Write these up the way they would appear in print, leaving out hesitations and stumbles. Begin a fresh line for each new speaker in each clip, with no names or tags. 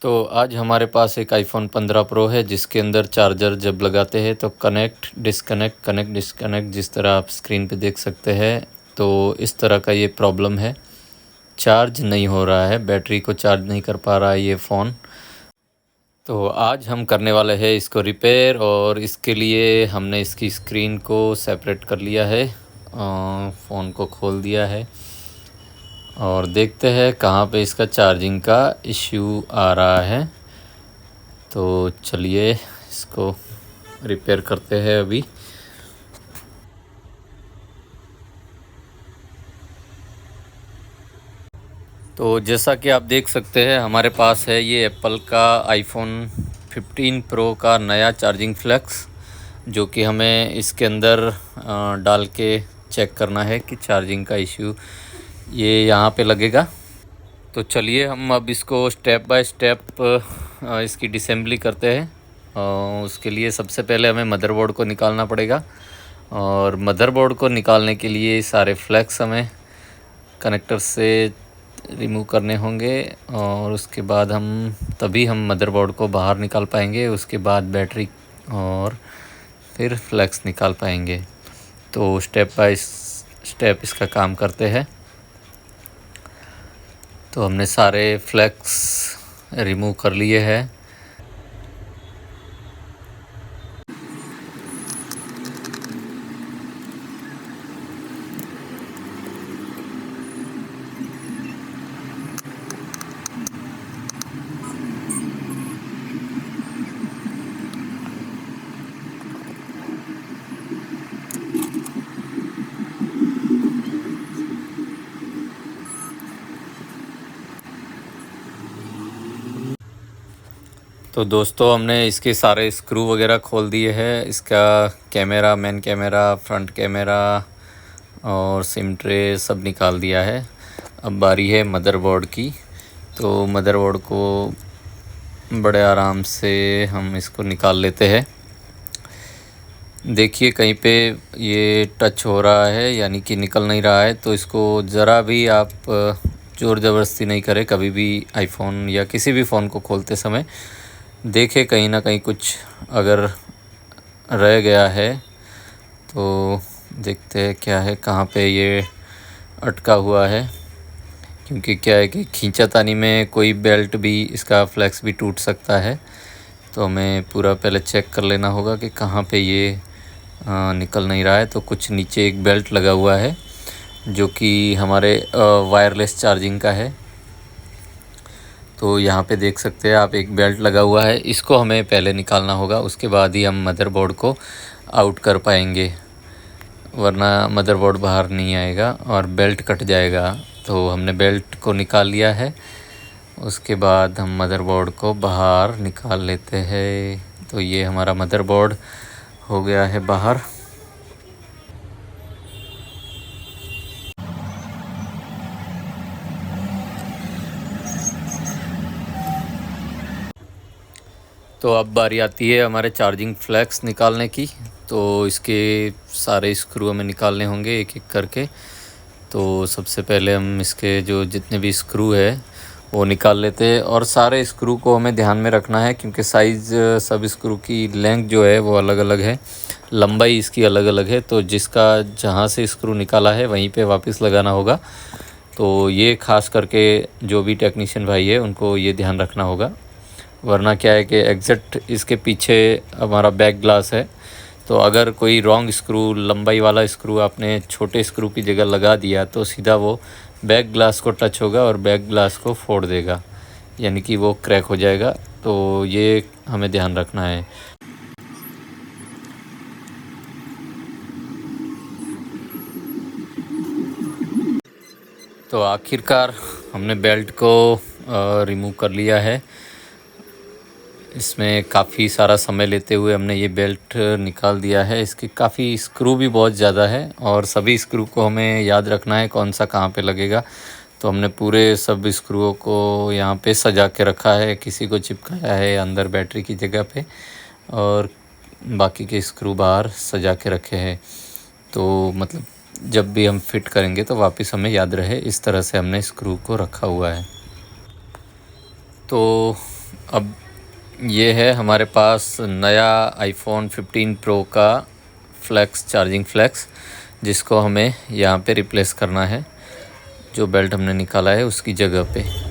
तो आज हमारे पास एक आईफोन 15 प्रो है जिसके अंदर चार्जर जब लगाते हैं तो कनेक्ट डिस्कनेक्ट जिस तरह आप स्क्रीन पे देख सकते हैं। तो इस तरह का ये प्रॉब्लम है, चार्ज नहीं हो रहा है, बैटरी को चार्ज नहीं कर पा रहा है ये फ़ोन। तो आज हम करने वाले हैं इसको रिपेयर, और इसके लिए हमने इसकी स्क्रीन को सेपरेट कर लिया है, फ़ोन को खोल दिया है और देखते हैं कहाँ पे इसका चार्जिंग का इश्यू आ रहा है। तो चलिए इसको रिपेयर करते हैं अभी। तो जैसा कि आप देख सकते हैं हमारे पास है ये एप्पल का आईफोन 15 प्रो का नया चार्जिंग फ्लेक्स, जो कि हमें इसके अंदर डाल के चेक करना है कि चार्जिंग का इश्यू ये यहाँ पे लगेगा। तो चलिए हम अब इसको स्टेप बाय स्टेप इसकी डिसेंबली करते हैं। उसके लिए सबसे पहले हमें मदरबोर्ड को निकालना पड़ेगा, और मदरबोर्ड को निकालने के लिए सारे फ्लैक्स हमें कनेक्टर से रिमूव करने होंगे, और उसके बाद तभी हम मदरबोर्ड को बाहर निकाल पाएंगे। उसके बाद बैटरी और फिर फ्लैक्स निकाल पाएंगे। तो स्टेप बाय स्टेप इसका काम करते हैं। तो हमने सारे फ्लैक्स रिमूव कर लिए हैं। तो दोस्तों हमने इसके सारे स्क्रू वगैरह खोल दिए हैं। इसका camera, main camera, front camera और सिम ट्रे सब निकाल दिया है। अब बारी है मदरबोर्ड की। तो मदरबोर्ड को बड़े आराम से हम इसको निकाल लेते हैं। देखिए कहीं पे ये टच हो रहा है, यानी कि निकल नहीं रहा है। तो इसको ज़रा भी आप ज़ोर ज़बरदस्ती नहीं करें कभी भी। आईफोन या किसी भी फ़ोन को खोलते समय देखें कहीं ना कहीं कुछ अगर रह गया है तो देखते हैं क्या है, कहाँ पे ये अटका हुआ है। क्योंकि क्या है कि खींचातानी में कोई बेल्ट भी, इसका फ्लैक्स भी टूट सकता है। तो हमें पूरा पहले चेक कर लेना होगा कि कहाँ पे ये निकल नहीं रहा है। तो कुछ नीचे एक बेल्ट लगा हुआ है जो कि हमारे वायरलेस चार्जिंग का है। तो यहाँ पे देख सकते हैं आप, एक बेल्ट लगा हुआ है, इसको हमें पहले निकालना होगा। उसके बाद ही हम मदरबोर्ड को आउट कर पाएंगे, वरना मदरबोर्ड बाहर नहीं आएगा और बेल्ट कट जाएगा। तो हमने बेल्ट को निकाल लिया है। उसके बाद हम मदरबोर्ड को बाहर निकाल लेते हैं। तो ये हमारा मदरबोर्ड हो गया है बाहर। तो अब बारी आती है हमारे चार्जिंग फ्लैक्स निकालने की। तो इसके सारे स्क्रू हमें निकालने होंगे एक एक करके। तो सबसे पहले हम इसके जो जितने भी स्क्रू है वो निकाल लेते हैं, और सारे स्क्रू को हमें ध्यान में रखना है क्योंकि साइज़ सब स्क्रू की लेंथ जो है वो अलग अलग है, लंबाई इसकी अलग अलग है। तो जिसका जहाँ से स्क्रू निकाला है वहीं पे वापस लगाना होगा। तो ये ख़ास करके जो भी टेक्नीशियन भाई है उनको ये ध्यान रखना होगा, वरना क्या है कि एग्जैक्ट इसके पीछे हमारा बैक ग्लास है। तो अगर कोई रॉन्ग स्क्रू, लंबाई वाला स्क्रू आपने छोटे स्क्रू की जगह लगा दिया तो सीधा वो बैक ग्लास को टच होगा और बैक ग्लास को फोड़ देगा, यानी कि वो क्रैक हो जाएगा। तो ये हमें ध्यान रखना है। तो आखिरकार हमने बेल्ट को रिमूव कर लिया है। इसमें काफ़ी सारा समय लेते हुए हमने ये बेल्ट निकाल दिया है। इसके काफ़ी स्क्रू भी बहुत ज़्यादा है, और सभी स्क्रू को हमें याद रखना है कौन सा कहाँ पे लगेगा। तो हमने पूरे सब स्क्रूओं को यहाँ पे सजा के रखा है, किसी को चिपकाया है अंदर बैटरी की जगह पे, और बाकी के स्क्रू बाहर सजा के रखे हैं। तो मतलब जब भी हम फिट करेंगे तो वापस हमें याद रहे, इस तरह से हमने स्क्रू को रखा हुआ है। तो अब ये है हमारे पास नया आईफोन 15 प्रो का फ्लैक्स, चार्जिंग फ्लैक्स, जिसको हमें यहाँ पे रिप्लेस करना है। जो बेल्ट हमने निकाला है उसकी जगह पे।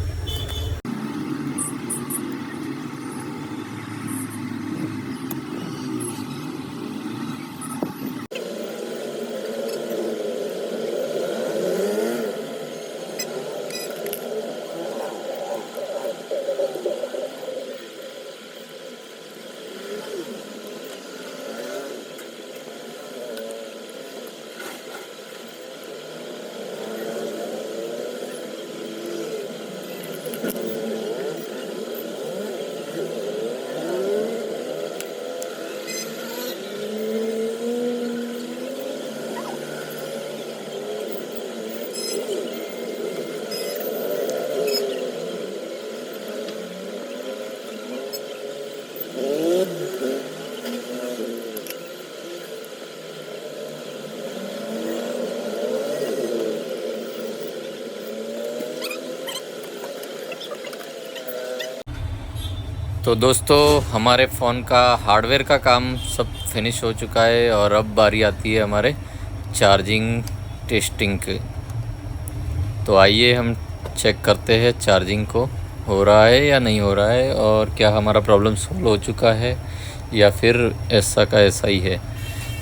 तो दोस्तों, हमारे फ़ोन का हार्डवेयर का काम सब फिनिश हो चुका है और अब बारी आती है हमारे चार्जिंग टेस्टिंग के। तो आइए हम चेक करते हैं चार्जिंग को हो रहा है या नहीं हो रहा है, और क्या हमारा प्रॉब्लम सॉल्व हो चुका है या फिर ऐसा का ऐसा ही है।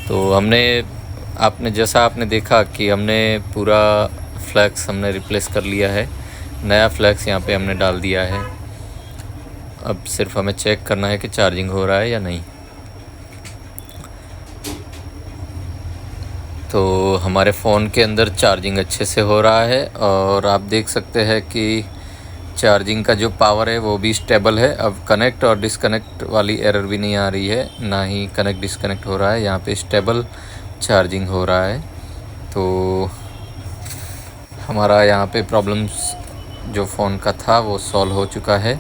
तो आपने देखा कि हमने पूरा फ्लैक्स हमने रिप्लेस कर लिया है, नया फ्लैक्स यहाँ पे हमने डाल दिया है। अब सिर्फ हमें चेक करना है कि चार्जिंग हो रहा है या नहीं। तो हमारे फ़ोन के अंदर चार्जिंग अच्छे से हो रहा है और आप देख सकते हैं कि चार्जिंग का जो पावर है वो भी स्टेबल है। अब कनेक्ट और डिस्कनेक्ट वाली एरर भी नहीं आ रही है, ना ही कनेक्ट डिस्कनेक्ट हो रहा है। यहाँ पे स्टेबल चार्जिंग हो रहा है। तो हमारा यहाँ पे प्रॉब्लम्स जो फ़ोन का था वो सॉल्व हो चुका है।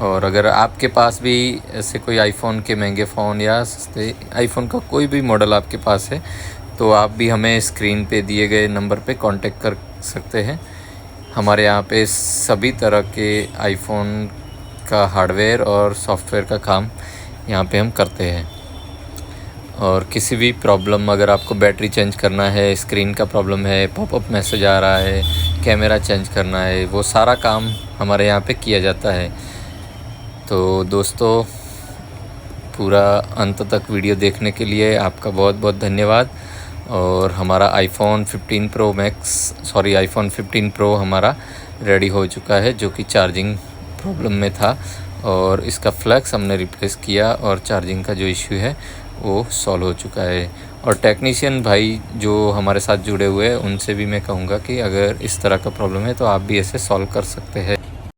और अगर आपके पास भी ऐसे कोई आईफोन के महंगे फ़ोन या सस्ते आईफोन का कोई भी मॉडल आपके पास है, तो आप भी हमें स्क्रीन पे दिए गए नंबर पे कांटेक्ट कर सकते हैं। हमारे यहाँ पे सभी तरह के आईफोन का हार्डवेयर और सॉफ्टवेयर का काम यहाँ पे हम करते हैं। और किसी भी प्रॉब्लम, अगर आपको बैटरी चेंज करना है, स्क्रीन का प्रॉब्लम है, पॉपअप मैसेज आ रहा है, कैमरा चेंज करना है, वो सारा काम हमारे यहाँ पे किया जाता है। तो दोस्तों, पूरा अंत तक वीडियो देखने के लिए आपका बहुत बहुत धन्यवाद। और हमारा आईफोन 15 प्रो हमारा रेडी हो चुका है, जो कि चार्जिंग प्रॉब्लम में था, और इसका फ्लैक्स हमने रिप्लेस किया और चार्जिंग का जो इश्यू है वो सॉल्व हो चुका है। और टेक्नीशियन भाई जो हमारे साथ जुड़े हुए हैं, उनसे भी मैं कहूँगा कि अगर इस तरह का प्रॉब्लम है तो आप भी ऐसे सॉल्व कर सकते हैं।